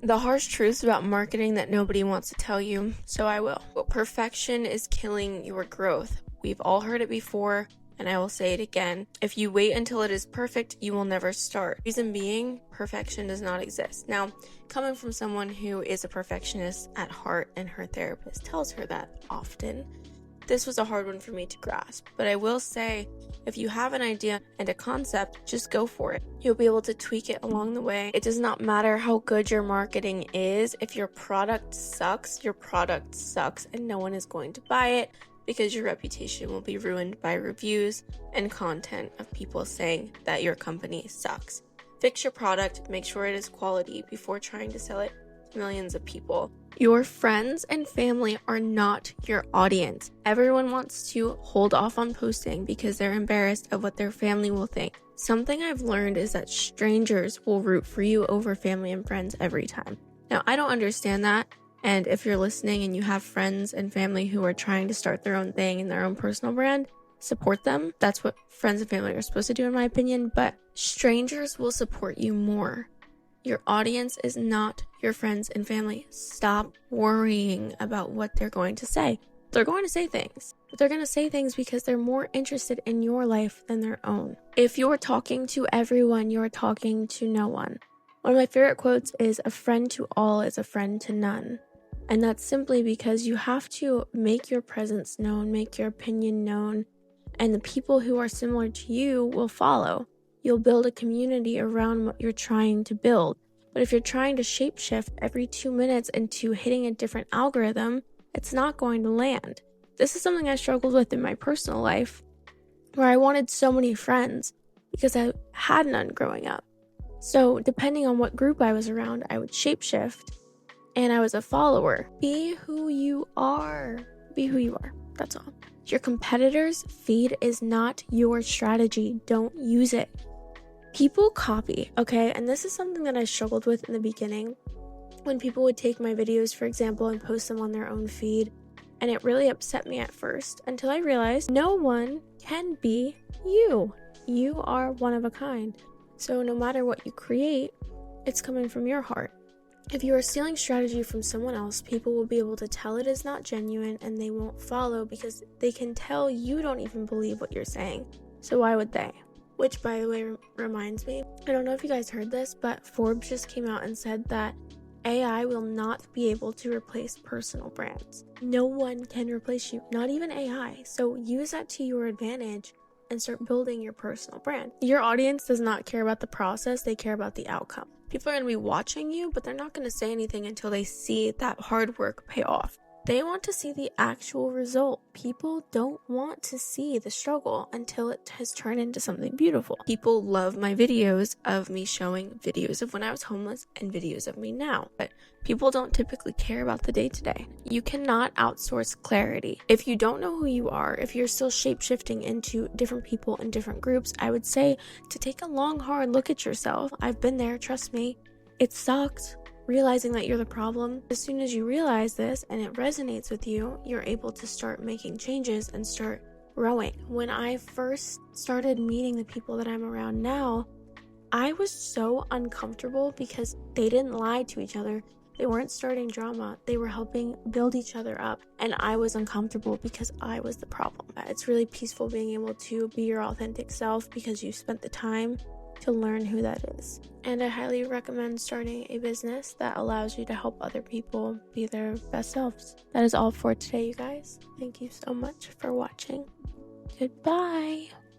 The harsh truths about marketing that nobody wants to tell you, so I will. Well, perfection is killing your growth. We've all heard it before, and I will say it again. If you wait until it is perfect, you will never start. Reason being, perfection does not exist. Now, coming from someone who is a perfectionist at heart and her therapist tells her that often, this was a hard one for me to grasp. But I will say, if you have an idea and a concept, just go for it. You'll be able to tweak it along the way. It does not matter how good your marketing is. If your product sucks, and no one is going to buy it because your reputation will be ruined by reviews and content of people saying that your company sucks. Fix your product, make sure it is quality before trying to sell it to millions of people. Your friends and family are not your audience. Everyone wants to hold off on posting because they're embarrassed of what their family will think. Something I've learned is that strangers will root for you over family and friends every time. Now, I don't understand that. And if you're listening and you have friends and family who are trying to start their own thing in their own personal brand, support them. That's what friends and family are supposed to do, in my opinion. But strangers will support you more. Your audience is not your friends and family. Stop worrying about what they're going to say. They're going to say things, but they're going to say things because they're more interested in your life than their own. If you're talking to everyone, you're talking to no one. One of my favorite quotes is, "A friend to all is a friend to none." And that's simply because you have to make your presence known, make your opinion known, and the people who are similar to you will follow. You'll build a community around what you're trying to build. But if you're trying to shapeshift every 2 minutes into hitting a different algorithm, it's not going to land. This is something I struggled with in my personal life, where I wanted so many friends because I had none growing up. So depending on what group I was around, I would shapeshift, and I was a follower. Be who you are. Be who you are. That's all. Your competitor's feed is not your strategy. Don't use it. People copy, okay? And this is something that I struggled with in the beginning. When people would take my videos, for example, and post them on their own feed, and it really upset me at first until I realized no one can be you. You are one of a kind. So no matter what you create, it's coming from your heart. If you are stealing strategy from someone else, people will be able to tell it is not genuine and they won't follow because they can tell you don't even believe what you're saying. So why would they? Which, by the way, reminds me, I don't know if you guys heard this, but Forbes just came out and said that AI will not be able to replace personal brands. No one can replace you, not even AI. So use that to your advantage and start building your personal brand. Your audience does not care about the process, they care about the outcome. People are going to be watching you, but they're not going to say anything until they see that hard work pay off. They want to see the actual result. People don't want to see the struggle until it has turned into something beautiful. People love my videos of me showing videos of when I was homeless and videos of me now. But people don't typically care about the day-to-day. You cannot outsource clarity. If you don't know who you are, if you're still shape-shifting into different people in different groups, I would say to take a long, hard look at yourself. I've been there, trust me. It sucked. Realizing that you're the problem. As soon as you realize this and it resonates with you, you're able to start making changes and start growing. When I first started meeting the people that I'm around now, I was so uncomfortable because they didn't lie to each other. They weren't starting drama. They were helping build each other up. And I was uncomfortable because I was the problem. It's really peaceful being able to be your authentic self because you spent the time to learn who that is. And I highly recommend starting a business that allows you to help other people be their best selves. That is all for today, you guys. Thank you so much for watching. Goodbye.